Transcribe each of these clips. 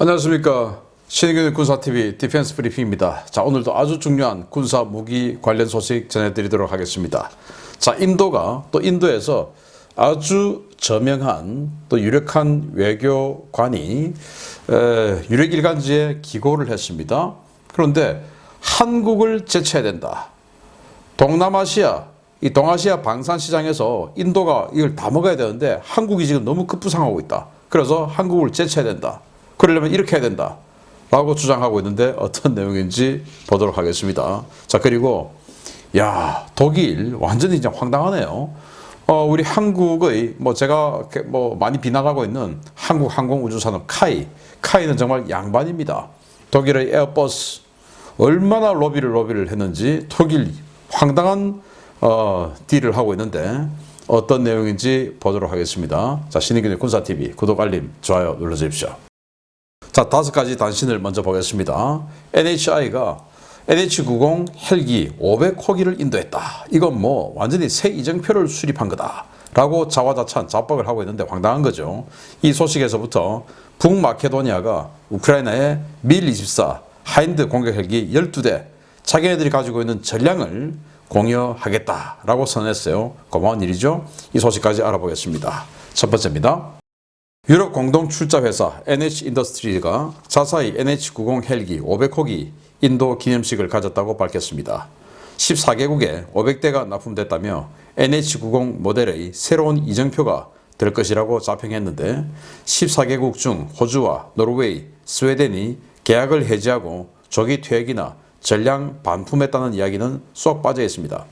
안녕하십니까. 신의균의 군사TV 디펜스 브리핑입니다. 자, 오늘도 아주 중요한 군사 무기 관련 소식 전해드리도록 하겠습니다. 자, 인도에서 아주 저명한 또 유력한 외교관이 유력 일간지에 기고를 했습니다. 그런데 한국을 제쳐야 된다. 이 동아시아 방산시장에서 인도가 이걸 다 먹어야 되는데 한국이 지금 너무 급부상하고 있다. 그래서 한국을 제쳐야 된다. 그러려면 이렇게 해야 된다 라고 주장하고 있는데 어떤 내용인지 보도록 하겠습니다. 자, 그리고 독일 완전히 이제 황당하네요. 우리 한국의 제가 많이 비난하고 있는 한국 항공우주산업 카이는 정말 양반입니다. 독일의 에어버스 얼마나 로비를 했는지 독일 황당한 딜을 하고 있는데 어떤 내용인지 보도록 하겠습니다. 자, 신의균의 군사TV 구독, 알림, 좋아요 눌러주십시오. 자, 5가지 단신을 먼저 보겠습니다. NHI가 NH90 헬기 500호기를 인도했다. 이건 완전히 새 이정표를 수립한 거다 라고 자화자찬 자뻑을 하고 있는데 황당한 거죠. 이 소식에서부터 북마케도니아가 우크라이나의 밀24 하인드 공격 헬기 12대 자기네들이 가지고 있는 전량을 공유하겠다라고 선언했어요. 고마운 일이죠. 이 소식까지 알아보겠습니다. 첫 번째입니다. 유럽 공동 출자 회사 NH인더스트리가 자사의 NH90 헬기 500호기 인도 기념식을 가졌다고 밝혔습니다. 14개국에 500대가 납품됐다며 NH90 모델의 새로운 이정표가 될 것이라고 자평했는데 14개국 중 호주와 노르웨이, 스웨덴이 계약을 해지하고 조기 퇴역이나 전량 반품했다는 이야기는 쏙 빠져 있습니다.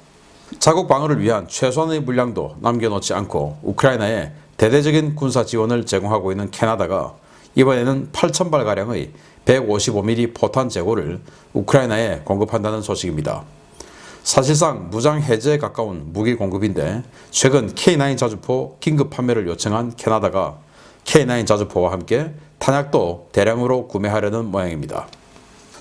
자국 방어를 위한 최소한의 물량도 남겨놓지 않고 우크라이나에 대대적인 군사 지원을 제공하고 있는 캐나다가 이번에는 8,000발가량의 155mm 포탄 재고를 우크라이나에 공급한다는 소식입니다. 사실상 무장 해제에 가까운 무기 공급인데 최근 K9 자주포 긴급 판매를 요청한 캐나다가 K9 자주포와 함께 탄약도 대량으로 구매하려는 모양입니다.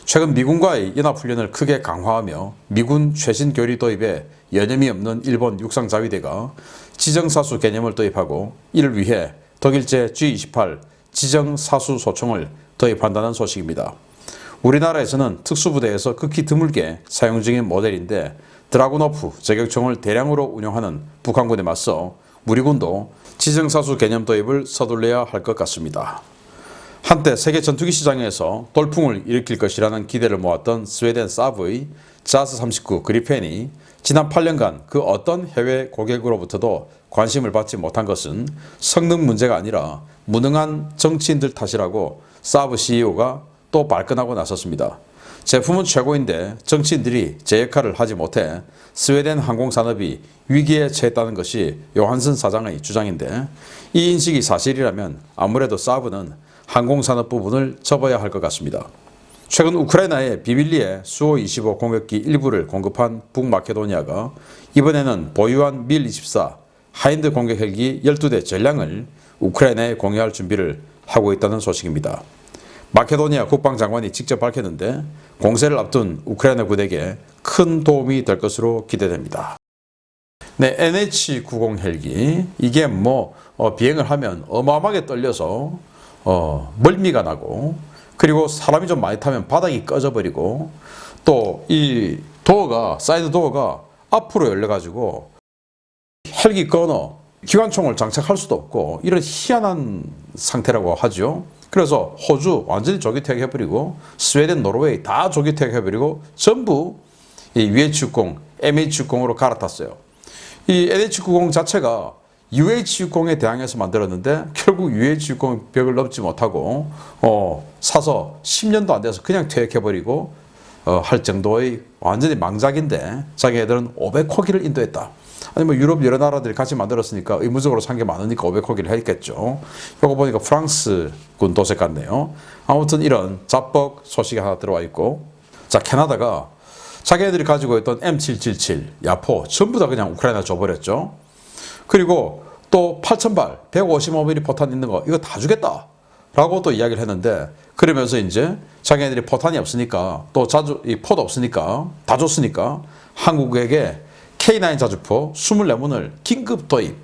최근 미군과의 연합훈련을 크게 강화하며 미군 최신 교리 도입에 여념이 없는 일본 육상자위대가 지정사수 개념을 도입하고 이를 위해 독일제 G28 지정사수 소총을 도입한다는 소식입니다. 우리나라에서는 특수부대에서 극히 드물게 사용 중인 모델인데 드라구노프 저격총을 대량으로 운용하는 북한군에 맞서 우리 군도 지정사수 개념 도입을 서둘러야 할 것 같습니다. 한때 세계 전투기 시장에서 돌풍을 일으킬 것이라는 기대를 모았던 스웨덴 사브의 자스-39 그리펜이 지난 8년간 그 어떤 해외 고객으로부터도 관심을 받지 못한 것은 성능 문제가 아니라 무능한 정치인들 탓이라고 사브 CEO가 또 발끈하고 나섰습니다. 제품은 최고인데 정치인들이 제 역할을 하지 못해 스웨덴 항공산업이 위기에 처했다는 것이 요한슨 사장의 주장인데 이 인식이 사실이라면 아무래도 사브는 항공산업 부분을 접어야 할 것 같습니다. 최근 우크라이나에 비밀리에 수호-25 공격기 일부를 공급한 북마케도니아가 이번에는 보유한 밀24 하인드 공격 헬기 12대 전량을 우크라이나에 공유할 준비를 하고 있다는 소식입니다. 마케도니아 국방장관이 직접 밝혔는데 공세를 앞둔 우크라이나 군에게 큰 도움이 될 것으로 기대됩니다. 네, NH90 헬기 이게 비행을 하면 어마어마하게 떨려서 멀미가 나고 그리고 사람이 좀 많이 타면 바닥이 꺼져버리고 또 이 사이드 도어가 앞으로 열려가지고 헬기 건너 기관총을 장착할 수도 없고 이런 희한한 상태라고 하죠. 그래서 호주 완전히 조기 퇴역해버리고 스웨덴, 노르웨이 다 조기 퇴역해버리고 전부 이 UH-60, MH-60으로 갈아탔어요. 이 NH-90 자체가 UH-60에 대항해서 만들었는데 결국 UH-60 벽을 넘지 못하고 사서 10년도 안 돼서 그냥 퇴역해버리고 할 정도의 완전히 망작인데 자기네들은 500호기를 인도했다. 아니 유럽 여러 나라들이 같이 만들었으니까 의무적으로 산 게 많으니까 500호기를 했겠죠. 이거 보니까 프랑스군 도색 같네요. 아무튼 이런 자뻑 소식이 하나 들어와 있고, 자, 캐나다가 자기네들이 가지고 있던 M777 야포 전부 다 그냥 우크라이나 줘버렸죠. 그리고 또 8,000발 155mm 포탄 있는 거 이거 다 주겠다 라고 또 이야기를 했는데 그러면서 이제 자기네들이 포탄이 없으니까 또 이 포도 없으니까 다 줬으니까 한국에게 K9 자주포 24문을 긴급 도입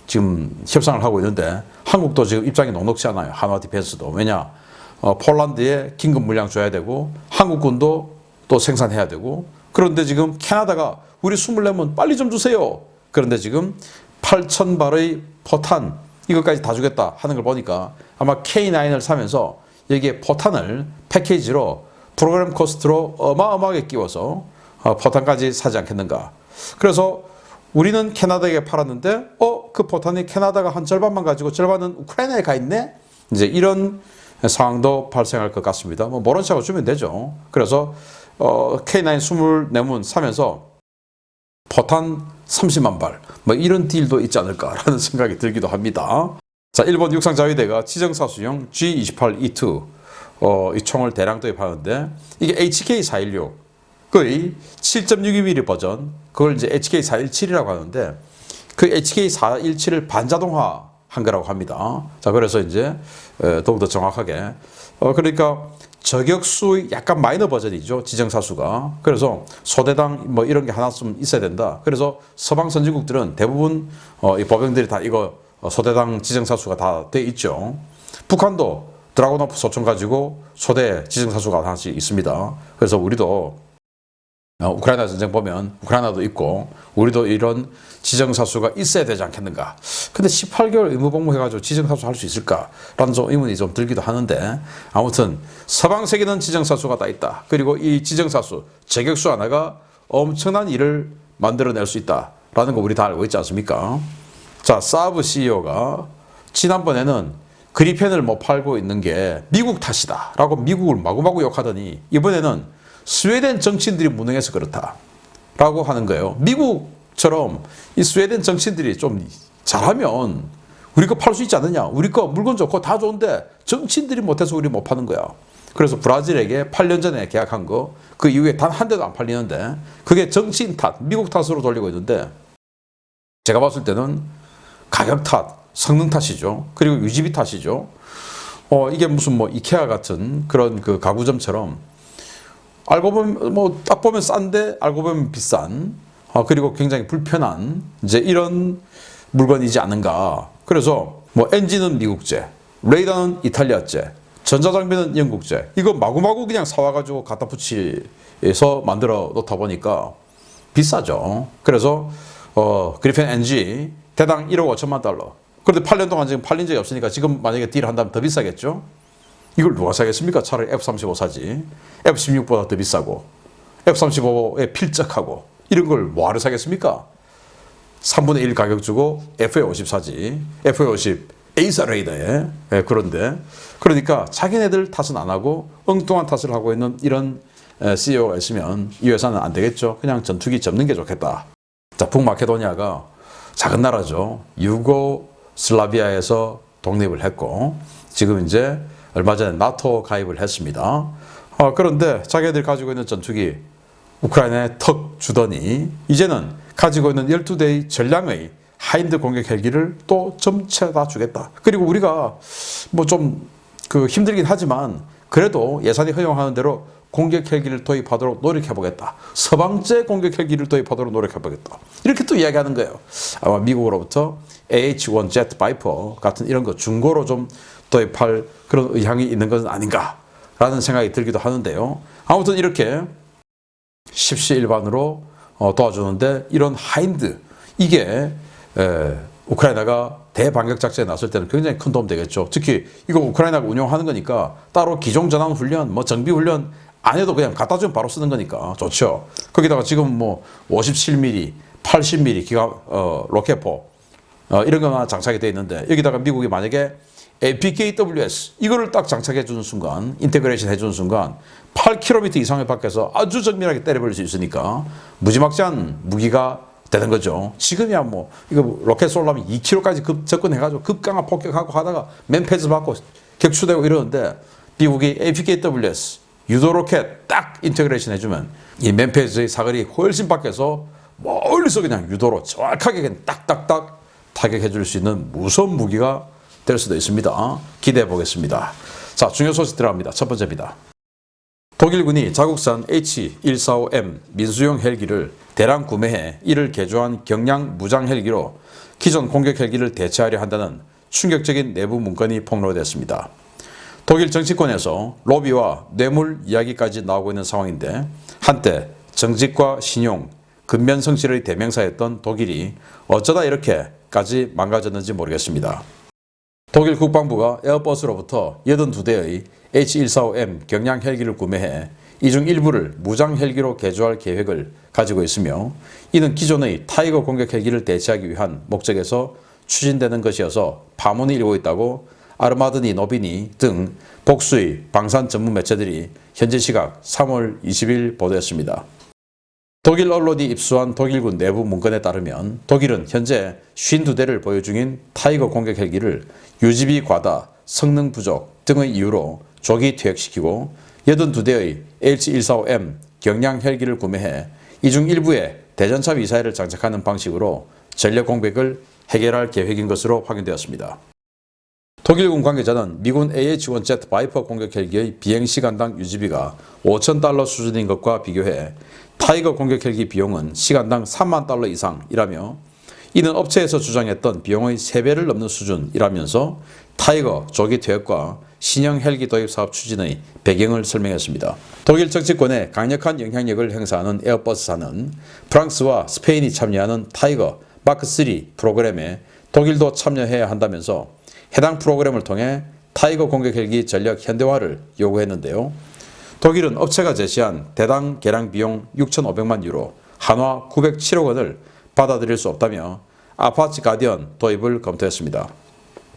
지금 협상을 하고 있는데 한국도 지금 입장이 녹록지 않아요. 한화 디펜스도. 왜냐? 폴란드에 긴급 물량 줘야 되고 한국군도 또 생산해야 되고 그런데 지금 캐나다가 우리 24문 빨리 좀 주세요. 그런데 지금 8,000발의 포탄 이것까지 다 주겠다 하는 걸 보니까 아마 K9을 사면서 여기에 포탄을 패키지로 프로그램 코스트로 어마어마하게 끼워서 포탄까지 사지 않겠는가. 그래서 우리는 캐나다에게 팔았는데 그 포탄이 캐나다가 한 절반만 가지고 절반은 우크라이나에 가 있네. 이제 이런 상황도 발생할 것 같습니다. 뭐 모른 척하고 주면 되죠. 그래서 K9 24문 사면서 포탄 30만 발 뭐 이런 딜도 있지 않을까라는 생각이 들기도 합니다. 자, 일본 육상자위대가 지정사수용 G28E2 이 총을 대량 도입하는데 이게 HK416 거의 7.62mm 버전 그걸 이제 HK417이라고 하는데 그 HK417을 반자동화 한 거라고 합니다. 자, 그래서 이제 더욱더 정확하게 그러니까 저격수의 약간 마이너 버전이죠. 지정사수가. 그래서 소대당 뭐 이런 게 하나쯤 있어야 된다. 그래서 서방 선진국들은 대부분 이 보병들이 다 이거 소대당 지정사수가 다 돼 있죠. 북한도 드라고노프 소총 가지고 소대 지정사수가 하나씩 있습니다. 그래서 우리도 우크라이나 전쟁 보면 우크라이나도 있고 우리도 이런 지정사수가 있어야 되지 않겠는가. 근데 18개월 의무복무 해가지고 지정사수 할 수 있을까라는 좀 의문이 좀 들기도 하는데 아무튼 서방 세계는 지정사수가 다 있다. 그리고 이 지정사수 저격수 하나가 엄청난 일을 만들어낼 수 있다라는 거 우리 다 알고 있지 않습니까? 자, 사브 CEO가 지난번에는 그리펜을 뭐 팔고 있는 게 미국 탓이다 라고 미국을 마구마구 욕하더니 이번에는 스웨덴 정치인들이 무능해서 그렇다 라고 하는 거예요. 미국처럼 이 스웨덴 정치인들이 좀 잘하면 우리 거 팔 수 있지 않느냐. 우리 거 물건 좋고 다 좋은데 정치인들이 못해서 우리 못 파는 거야. 그래서 브라질에게 8년 전에 계약한 거 그 이후에 단 한 대도 안 팔리는데 그게 정치인 탓, 미국 탓으로 돌리고 있는데 제가 봤을 때는 가격 탓, 성능 탓이죠. 그리고 유지비 탓이죠. 이게 무슨 뭐 이케아 같은 그런 그 가구점처럼 알고 보면 뭐 딱 보면 싼데 알고 보면 비싼 그리고 굉장히 불편한 이제 이런 물건이지 않은가. 그래서 뭐 엔진은 미국제, 레이더는 이탈리아제, 전자장비는 영국제. 이거 마구마구 그냥 사와가지고 갖다 붙이서 만들어 놓다 보니까 비싸죠. 그래서 그리펜 NG 대당 1억 5천만 달러. 그런데 8년 동안 지금 팔린 적이 없으니까 지금 만약에 딜 한다면 더 비싸겠죠. 이걸 누가 사겠습니까? 차라리 F-35 사지. F-16보다 더 비싸고 F-35에 필적하고 이런 걸 뭐하러 사겠습니까? 3분의 1 가격 주고 FA-50 사지. FA-50 에이사 레이더에. 그런데 그러니까 자기네들 탓은 안 하고 엉뚱한 탓을 하고 있는 이런 CEO가 있으면 이 회사는 안 되겠죠. 그냥 전투기 접는 게 좋겠다. 자, 북마케도니아가 작은 나라죠. 유고슬라비아에서 독립을 했고 지금 이제 얼마 전에 나토 가입을 했습니다. 그런데 자기들 가지고 있는 전투기 우크라이나에 턱 주더니 이제는 가지고 있는 12대의 전량의 하인드 공격 헬기를 또 점쳐다 주겠다. 그리고 우리가 뭐 좀 힘들긴 하지만 그래도 예산이 허용하는 대로 공격 헬기를 도입하도록 노력해보겠다. 서방제 공격 헬기를 도입하도록 노력해보겠다. 이렇게 또 이야기하는 거예요. 아마 미국으로부터 AH-1 제트 바이퍼 같은 이런 거 중고로 좀 도입할 그런 의향이 있는 것은 아닌가라는 생각이 들기도 하는데요. 아무튼 이렇게 십시일반으로 도와주는데 이런 하인드 이게 우크라이나가 대반격 작전에 나설 때는 굉장히 큰 도움 되겠죠. 특히 이거 우크라이나가 운영하는 거니까 따로 기종전환 훈련, 뭐 정비 훈련 안 해도 그냥 갖다 주면 바로 쓰는 거니까 좋죠. 거기다가 지금 뭐 57mm, 80mm 기가 로켓포 이런 거만 장착이 되어 있는데 여기다가 미국이 만약에 APKWS 이거를 딱 장착해 주는 순간 인테그레이션 해주는 순간 8km 이상의 밖에서 아주 정밀하게 때려버릴 수 있으니까 무지막지한 무기가 되는 거죠. 지금이야 뭐 이거 로켓 쏠려면 2km까지 접근해가지고 급강화 폭격하고 하다가 맨패즈 받고 격추되고 이러는데 미국이 APKWS 유도 로켓 딱 인테그레이션 해주면 이 맨패즈의 사거리 훨씬 밖에서 멀리서 그냥 유도로 정확하게 그냥 딱딱딱 타격해 줄 수 있는 무서운 무기가 될 수도 있습니다. 기대해 보겠습니다. 자, 중요 소식 들어갑니다. 첫 번째입니다. 독일군이 자국산 H145M 민수용 헬기를 대량 구매해 이를 개조한 경량 무장 헬기로 기존 공격 헬기를 대체하려 한다는 충격적인 내부 문건이 폭로됐습니다. 독일 정치권에서 로비와 뇌물 이야기까지 나오고 있는 상황인데 한때 정직과 신용, 근면성실의 대명사였던 독일이 어쩌다 이렇게까지 망가졌는지 모르겠습니다. 독일 국방부가 에어버스로부터 82대의 H145M 경량 헬기를 구매해 이 중 일부를 무장 헬기로 개조할 계획을 가지고 있으며 이는 기존의 타이거 공격 헬기를 대체하기 위한 목적에서 추진되는 것이어서 파문이 일고 있다고 아르마드니 노비니 등 복수의 방산 전문 매체들이 현재 시각 3월 20일 보도했습니다. 독일 언론이 입수한 독일군 내부 문건에 따르면 독일은 현재 52대를 보유 중인 타이거 공격 헬기를 유지비 과다, 성능 부족 등의 이유로 조기 퇴역시키고 82대의 H145M 경량 헬기를 구매해 이 중 일부에 대전차 미사일을 장착하는 방식으로 전력 공백을 해결할 계획인 것으로 확인되었습니다. 독일군 관계자는 미군 AH-1Z 바이퍼 공격 헬기의 비행시간당 유지비가 $5,000 수준인 것과 비교해 타이거 공격 헬기 비용은 시간당 $30,000 이상이라며 이는 업체에서 주장했던 비용의 3배를 넘는 수준이라면서 타이거 조기 퇴역과 신형 헬기 도입 사업 추진의 배경을 설명했습니다. 독일 정치권에 강력한 영향력을 행사하는 에어버스사는 프랑스와 스페인이 참여하는 타이거 마크3 프로그램에 독일도 참여해야 한다면서 해당 프로그램을 통해 타이거 공격 헬기 전력 현대화를 요구했는데요. 독일은 업체가 제시한 대당 개량 비용 6,500만 유로, 한화 907억 원을 받아들일 수 없다며 아파치 가디언 도입을 검토했습니다.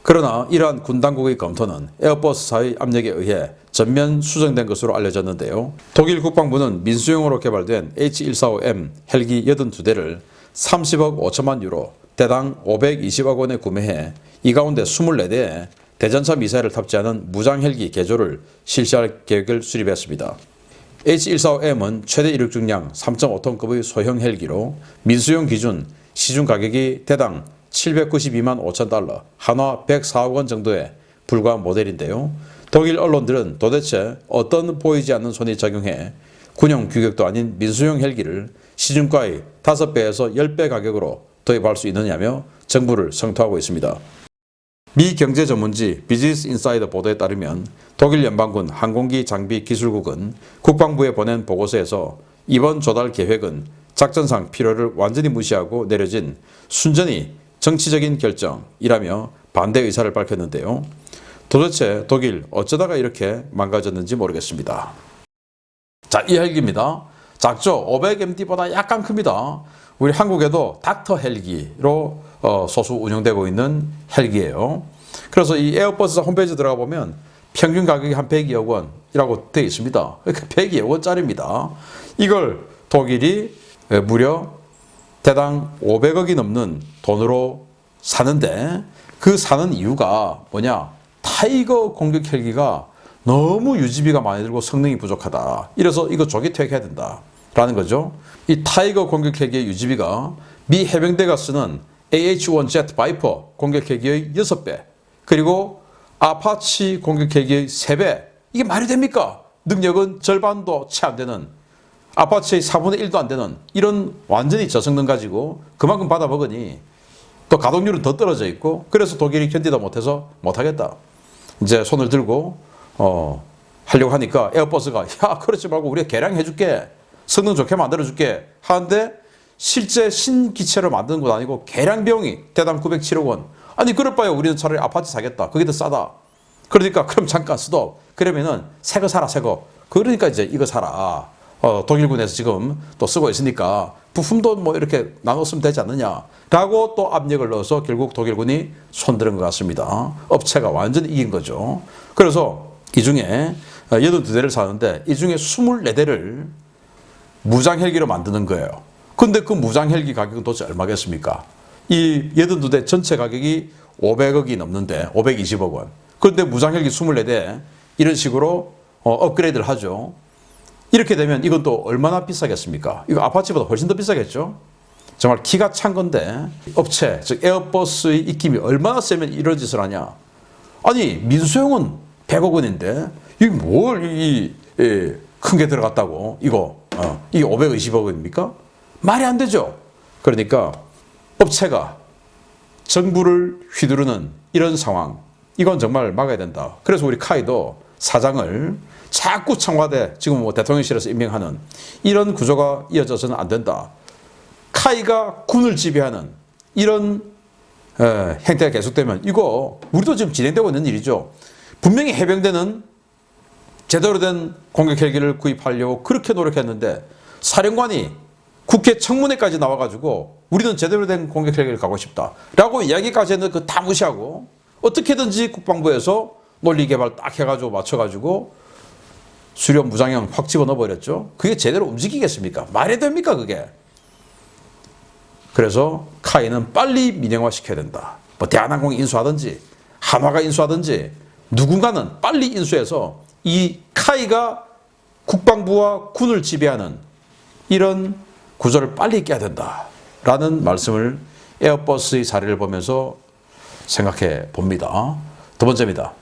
그러나 이러한 군 당국의 검토는 에어버스사의 압력에 의해 전면 수정된 것으로 알려졌는데요. 독일 국방부는 민수용으로 개발된 H145M 헬기 82대를 30억 5천만 유로, 대당 520억 원에 구매해 이 가운데 24대에 대전차 미사일을 탑재하는 무장 헬기 개조를 실시할 계획을 수립했습니다. H145M은 최대 이륙 중량 3.5톤급의 소형 헬기로 민수용 기준 시중 가격이 대당 792만 5천 달러, 한화 104억 원 정도에 불과한 모델인데요. 독일 언론들은 도대체 어떤 보이지 않는 손이 작용해 군용 규격도 아닌 민수용 헬기를 시중가의 5배에서 10배 가격으로 도입할 수 있느냐며 정부를 성토하고 있습니다. 미 경제 전문지 비즈니스 인사이더 보도에 따르면 독일 연방군 항공기 장비 기술국은 국방부에 보낸 보고서에서 이번 조달 계획은 작전상 필요를 완전히 무시하고 내려진 순전히 정치적인 결정이라며 반대 의사를 밝혔는데요. 도대체 독일 어쩌다가 이렇게 망가졌는지 모르겠습니다. 자, 이 헬기입니다. 작죠? 500MD보다 약간 큽니다. 우리 한국에도 닥터 헬기로 소수 운영되고 있는 헬기예요. 그래서 이 에어버스사 홈페이지 들어가 보면 평균 가격이 한 102억 원이라고 되어 있습니다. 그러니까 102억 원짜리입니다. 이걸 독일이 무려 대당 500억이 넘는 돈으로 사는데 그 사는 이유가 뭐냐? 타이거 공격 헬기가 너무 유지비가 많이 들고 성능이 부족하다. 이래서 이거 조기 퇴역해야 된다라는 거죠. 이 타이거 공격 헬기의 유지비가 미 해병대가 쓰는 AH-1Z 바이퍼 공격 헬기의 6배, 그리고 아파치 공격 헬기의 3배. 이게 말이 됩니까? 능력은 절반도 채 안 되는, 아파치의 4분의 1도 안 되는 이런 완전히 저성능 가지고 그만큼 받아먹으니 또 가동률은 더 떨어져 있고, 그래서 독일이 견디다 못해서 못하겠다. 이제 손을 들고 하려고 하니까 에어버스가 야, 그러지 말고 우리가 개량해줄게, 성능 좋게 만들어줄게 하는데 실제 신기체를 만드는 건 아니고 개량 비용이 대당 907억 원. 아니 그럴 바에 우리는 차라리 아파치 사겠다. 그게 더 싸다. 그러니까 그럼 잠깐 스톱. 그러면은 새 거 사라, 새 거. 그러니까 이제 이거 사라. 독일군에서 지금 또 쓰고 있으니까 부품도 뭐 이렇게 나눠 쓰면 되지 않느냐라고 또 압력을 넣어서 결국 독일군이 손들은 것 같습니다. 업체가 완전히 이긴 거죠. 그래서 이 중에 82대를 사는데 이 중에 24대를 무장 헬기로 만드는 거예요. 근데 그 무장 헬기 가격은 도대체 얼마겠습니까? 이 82대 전체 가격이 500억이 넘는데 520억 원. 그런데 무장 헬기 24대 이런 식으로 업그레이드를 하죠. 이렇게 되면 이건 또 얼마나 비싸겠습니까? 이거 아파치보다 훨씬 더 비싸겠죠? 정말 기가 찬 건데 업체, 즉 에어버스의 입김이 얼마나 세면 이런 짓을 하냐? 아니 민수용은 100억 원인데 이게 뭘 큰 게 들어갔다고 이게 520억 원입니까? 말이 안 되죠. 그러니까 업체가 정부를 휘두르는 이런 상황, 이건 정말 막아야 된다. 그래서 우리 카이도 사장을 자꾸 청와대 지금 뭐 대통령실에서 임명하는 이런 구조가 이어져서는 안 된다. 카이가 군을 지배하는 이런 행태가 계속되면 이거 우리도 지금 진행되고 있는 일이죠. 분명히 해병대는 제대로 된 공격 헬기를 구입하려고 그렇게 노력했는데 사령관이 국회 청문회까지 나와가지고 우리는 제대로 된 공격 헬기를 가고 싶다라고 이야기까지 했는데 그거 다 무시하고 어떻게든지 국방부에서 논리 개발 딱 해가지고 맞춰가지고 수렴 무장형 확 집어넣어버렸죠. 그게 제대로 움직이겠습니까? 말이 됩니까 그게? 그래서 카이는 빨리 민영화 시켜야 된다. 뭐 대한항공이 인수하든지 한화가 인수하든지 누군가는 빨리 인수해서 이 카이가 국방부와 군을 지배하는 이런 구조를 빨리 깨야 된다라는 말씀을 에어버스의 사례를 보면서 생각해 봅니다. 두 번째입니다.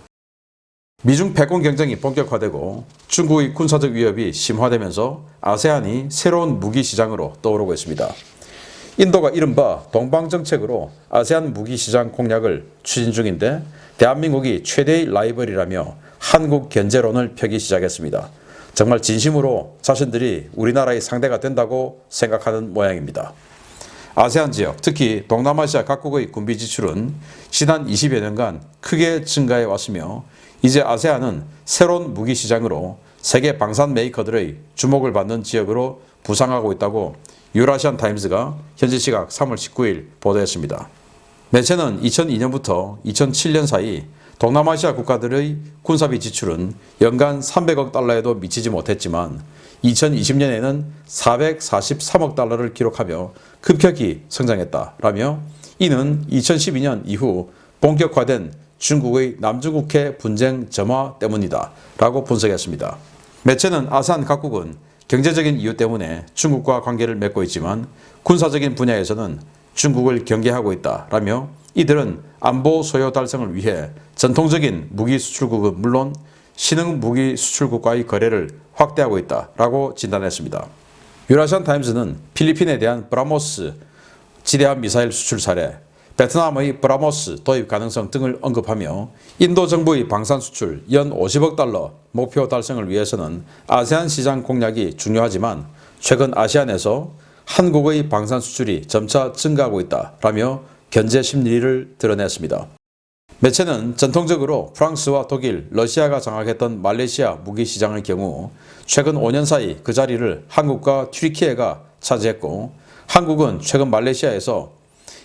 미중 패권 경쟁이 본격화되고 중국의 군사적 위협이 심화되면서 아세안이 새로운 무기 시장으로 떠오르고 있습니다. 인도가 이른바 동방정책으로 아세안 무기 시장 공략을 추진 중인데 대한민국이 최대의 라이벌이라며 한국 견제론을 펴기 시작했습니다. 정말 진심으로 자신들이 우리나라의 상대가 된다고 생각하는 모양입니다. 아세안 지역, 특히 동남아시아 각국의 군비 지출은 지난 20여 년간 크게 증가해 왔으며 이제 아세안은 새로운 무기 시장으로 세계 방산 메이커들의 주목을 받는 지역으로 부상하고 있다고 유라시안 타임즈가 현지 시각 3월 19일 보도했습니다. 매체는 2002년부터 2007년 사이 동남아시아 국가들의 군사비 지출은 연간 300억 달러에도 미치지 못했지만 2020년에는 443억 달러를 기록하며 급격히 성장했다라며 이는 2012년 이후 본격화된 중국의 남중국해 분쟁 점화 때문이다 라고 분석했습니다. 매체는 아세안 각국은 경제적인 이유 때문에 중국과 관계를 맺고 있지만 군사적인 분야에서는 중국을 경계하고 있다라며 이들은 안보 소요 달성을 위해 전통적인 무기 수출국은 물론 신흥 무기 수출국과의 거래를 확대하고 있다라고 진단했습니다. 유라시안 타임즈는 필리핀에 대한 브라모스 지대함 미사일 수출 사례, 베트남의 브라모스 도입 가능성 등을 언급하며 인도 정부의 방산 수출 연 50억 달러 목표 달성을 위해서는 아세안 시장 공략이 중요하지만 최근 아시안에서 한국의 방산 수출이 점차 증가하고 있다라며 견제 심리를 드러냈습니다. 매체는 전통적으로 프랑스와 독일, 러시아가 장악했던 말레이시아 무기 시장의 경우 최근 5년 사이 그 자리를 한국과 튀르키예가 차지했고 한국은 최근 말레이시아에서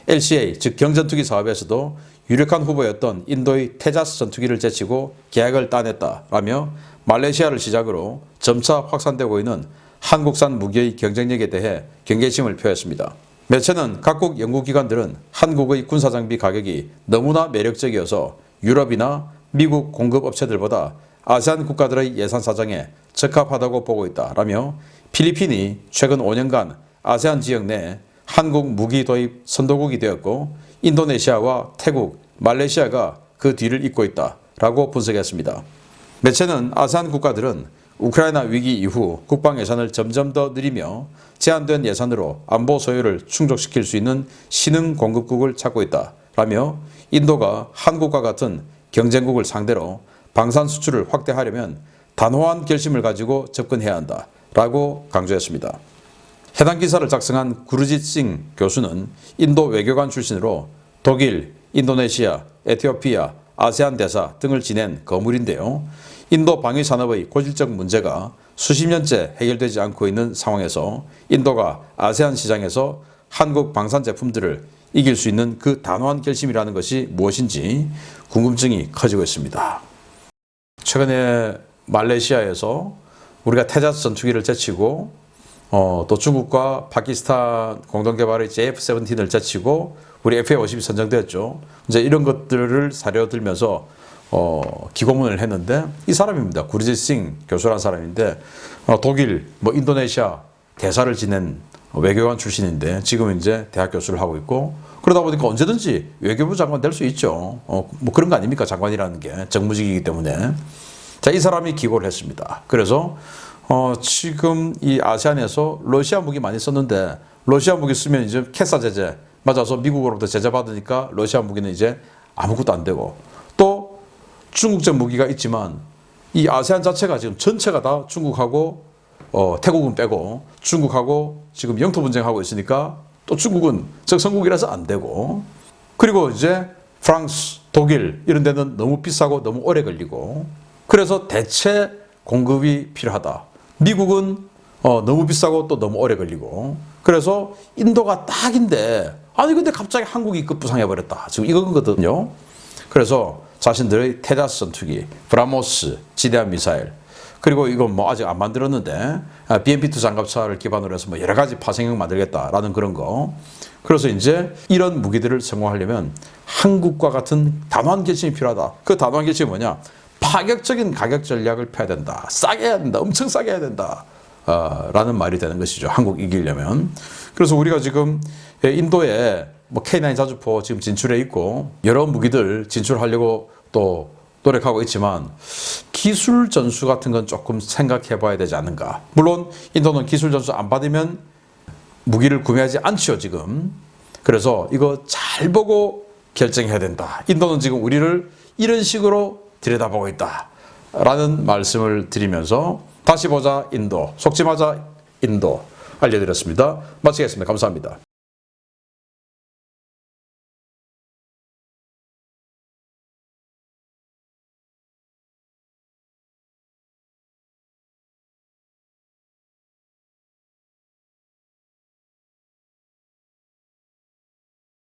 LCA 즉 경전투기 사업에서도 유력한 후보였던 인도의 테자스 전투기를 제치고 계약을 따냈다라며 말레이시아를 시작으로 점차 확산되고 있는 한국산 무기의 경쟁력에 대해 경계심을 표했습니다. 매체는 각국 연구기관들은 한국의 군사장비 가격이 너무나 매력적이어서 유럽이나 미국 공급업체들보다 아세안 국가들의 예산 사정에 적합하다고 보고 있다라며 필리핀이 최근 5년간 아세안 지역 내 한국 무기 도입 선도국이 되었고 인도네시아와 태국, 말레이시아가 그 뒤를 잇고 있다라고 분석했습니다. 매체는 아세안 국가들은 우크라이나 위기 이후 국방 예산을 점점 더 늘리며 제한된 예산으로 안보 소요를 충족시킬 수 있는 신흥 공급국을 찾고 있다라며 인도가 한국과 같은 경쟁국을 상대로 방산 수출을 확대하려면 단호한 결심을 가지고 접근해야 한다라고 강조했습니다. 해당 기사를 작성한 구르짓 싱 교수는 인도 외교관 출신으로 독일, 인도네시아, 에티오피아, 아세안 대사 등을 지낸 거물인데요. 인도 방위 산업의 고질적 문제가 수십 년째 해결되지 않고 있는 상황에서 인도가 아세안 시장에서 한국 방산 제품들을 이길 수 있는 그 단호한 결심이라는 것이 무엇인지 궁금증이 커지고 있습니다. 최근에 말레이시아에서 우리가 테자스 전투기를 제치고 또 중국과 파키스탄 공동개발의 JF-17을 제치고 우리 FA-50이 선정되었죠. 이제 이런 것들을 사례로 들면서 기고문을 했는데 이 사람입니다. 구르짓 싱 교수라는 사람인데 독일, 인도네시아 대사를 지낸 외교관 출신인데 지금 이제 대학 교수를 하고 있고 그러다 보니까 언제든지 외교부 장관 될 수 있죠. 그런 거 아닙니까? 장관이라는 게 정무직이기 때문에. 자, 이 사람이 기고를 했습니다. 그래서 지금 이 아세안에서 러시아 무기 많이 썼는데 러시아 무기 쓰면 이제 캐사 제재 맞아서 미국으로부터 제재 받으니까 러시아 무기는 이제 아무것도 안 되고 또 중국적 무기가 있지만 이 아세안 자체가 지금 전체가 다 중국하고 태국은 빼고 중국하고 지금 영토 분쟁하고 있으니까 또 중국은 적성국이라서 안 되고, 그리고 이제 프랑스, 독일 이런 데는 너무 비싸고 너무 오래 걸리고, 그래서 대체 공급이 필요하다. 미국은 너무 비싸고 또 너무 오래 걸리고, 그래서 인도가 딱인데 아니 근데 갑자기 한국이 급부상해버렸다. 지금 이거거든요. 그래서 자신들의 테자스 전투기, 브라모스, 지대함 미사일, 그리고 이건 뭐 아직 안 만들었는데 BMP-2 장갑차를 기반으로 해서 뭐 여러 가지 파생형 만들겠다라는 그런 거. 그래서 이제 이런 무기들을 성공하려면 한국과 같은 단호한 결심이 필요하다. 그 단호한 결심이 뭐냐? 파격적인 가격 전략을 펴야 된다. 싸게 해야 된다. 엄청 싸게 해야 된다. 라는 말이 되는 것이죠. 한국 이기려면. 그래서 우리가 지금 인도에 뭐 K9 자주포 지금 진출해 있고 여러 무기들 진출하려고 또 노력하고 있지만 기술 전수 같은 건 조금 생각해 봐야 되지 않는가. 물론 인도는 기술 전수 안 받으면 무기를 구매하지 않죠 지금. 그래서 이거 잘 보고 결정해야 된다. 인도는 지금 우리를 이런 식으로 들여다보고 있다 라는 말씀을 드리면서 다시 보자 인도, 속지 마자 인도 알려드렸습니다. 마치겠습니다. 감사합니다.